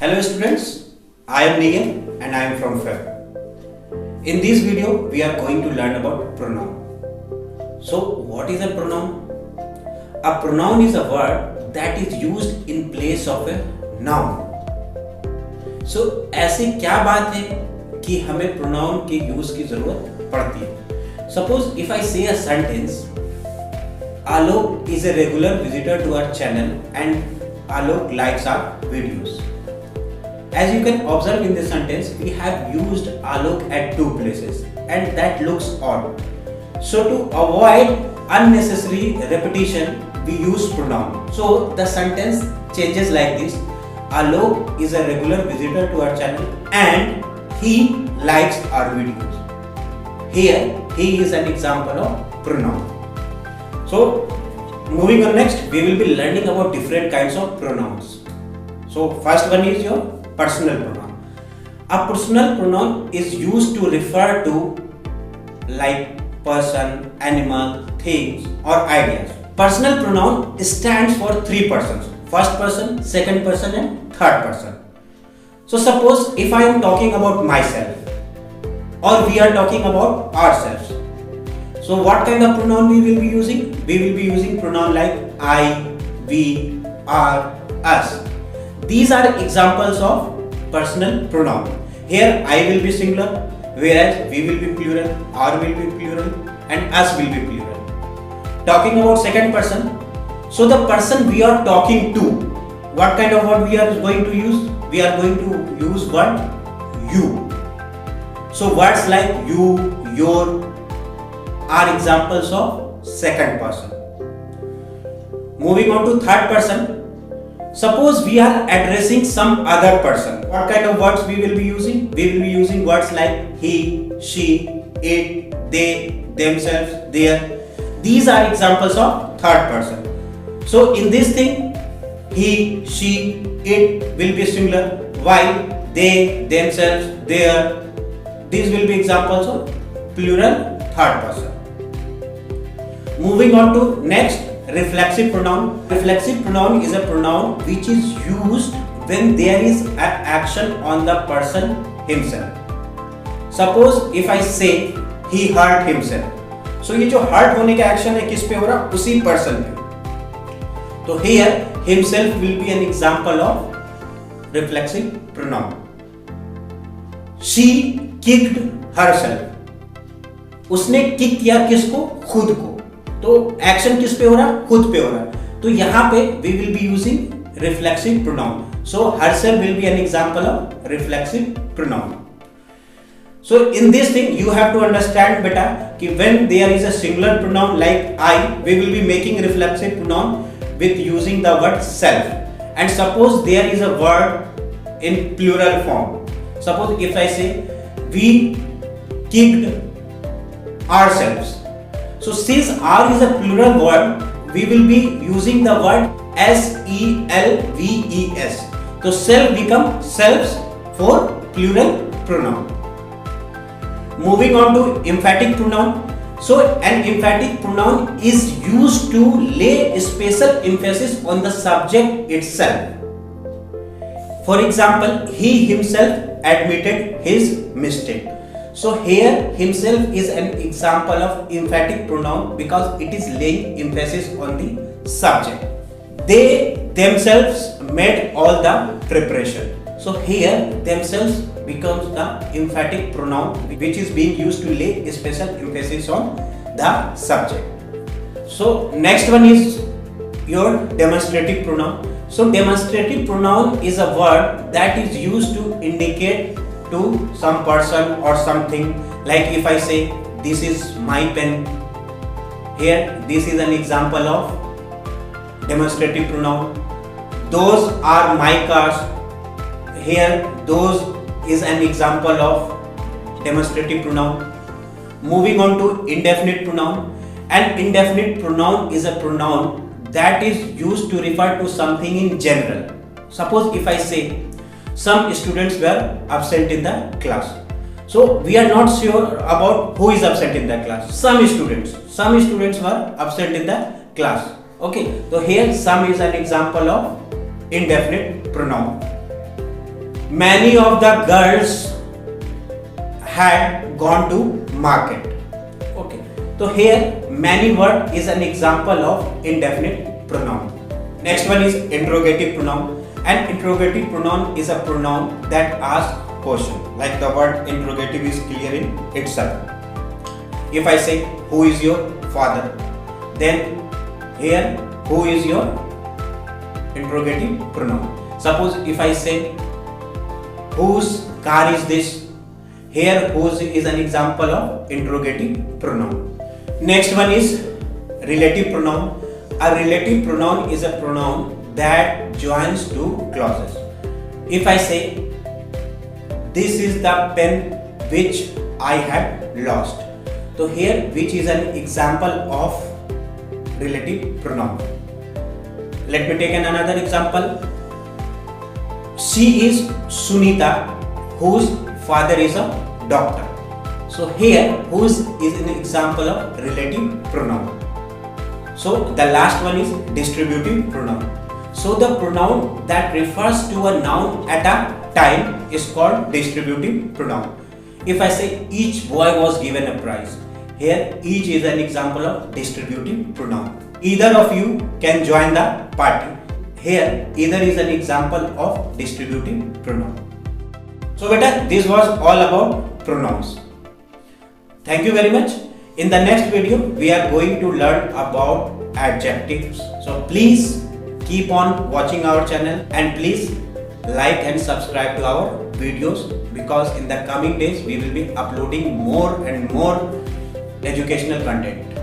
Hello students, I am Nigel and I am from FEB. In this video, we are going to learn about pronoun. So, what is a pronoun? A pronoun is a word that is used in place of a noun. So, ऐसे क्या बात है कि हमें pronoun के use की जरूरत पड़ती है? Suppose if I say a sentence, Alok is a regular visitor to our channel and Alok likes our videos. As you can observe in this sentence, we have used Alok at two places and that looks odd. So to avoid unnecessary repetition, we use pronoun. So the sentence changes like this. Alok is a regular visitor to our channel and he likes our videos. Here, he is an example of pronoun. So moving on next, we will be learning about different kinds of pronouns. So first one is your personal pronoun. A personal pronoun is used to refer to like person, animal, things or ideas. Personal pronoun stands for three persons. First person, second person and third person. So suppose if I am talking about myself or we are talking about ourselves. So what kind of pronoun we will be using? We will be using pronoun like I, we, our, us. These are examples of personal pronoun. Here I will be singular, whereas we will be plural, our will be plural and us will be plural. Talking about second person, so the person we are talking to, what kind of word we are going to use? We are going to use word you. So words like you, your are examples of second person. Moving on to third person. Suppose we are addressing some other person. What kind of words we will be using? We will be using words like he, she, it, they, themselves, their. These are examples of third person. So in this thing, he, she, it will be singular, while they, themselves, their. These will be examples of plural third person. Moving on to next, reflexive pronoun. Reflexive pronoun is a pronoun which is used when there is an action on the person himself. Suppose if I say he hurt himself. So ये जो hurt होने का action है किस पे हो रहा? उसी person पे. तो here himself will be an example of reflexive pronoun. She kicked herself. उसने किक किया किसको? खुद को. तो एक्शन किस पे हो रहा? खुद पे हो रहा. तो यहाँ पे we will be using reflexive pronoun. So herself will be an example of reflexive pronoun. So in this thing you have to understand beta कि when there is a singular pronoun like I, we will be making reflexive pronoun with using the word self. And suppose there is a word in plural form. Suppose if I say we kicked ourselves. So since R is a plural word, we will be using the word selves. So self becomes selves for plural pronoun. Moving on to emphatic pronoun. So an emphatic pronoun is used to lay special emphasis on the subject itself. For example, he himself admitted his mistake. So here himself is an example of emphatic pronoun because it is laying emphasis on the subject. They themselves made all the preparation. So here themselves becomes the emphatic pronoun which is being used to lay special emphasis on the subject. So next one is your demonstrative pronoun. So demonstrative pronoun is a word that is used to indicate to some person or something. Like if I say this is my pen, here this is an example of demonstrative pronoun. Those are my cars, here those is an example of demonstrative pronoun. Moving on to indefinite pronoun. An indefinite pronoun is a pronoun that is used to refer to something in general. Suppose if I say some students were absent in the class. So we are not sure about who is absent in the class. Some students were absent in the class. Okay, so here some is an example of indefinite pronoun. many of the girls had gone to market. Okay, so here many word is an example of indefinite pronoun. Next one is interrogative pronoun. An interrogative pronoun is a pronoun that asks question, like the word interrogative is clear in itself. If I say who is your father, then here who is your interrogative pronoun. Suppose if I say whose car is this, here whose is an example of interrogative pronoun. Next one is relative pronoun. A relative pronoun is a pronoun that joins two clauses. If I say this is the pen which I had lost, so here which is an example of relative pronoun. Let me take another example. She is Sunita, whose father is a doctor. So here whose is an example of relative pronoun. So the last one is distributive pronoun. So the pronoun that refers to a noun at a time is called distributive pronoun. If I say each boy was given a prize, here each is an example of distributive pronoun. Either of you can join the party. Here either is an example of distributive pronoun. So beta, this was all about pronouns. Thank you very much. In the next video, we are going to learn about adjectives. So please keep on watching our channel and please like and subscribe to our videos, because in the coming days we will be uploading more and more educational content.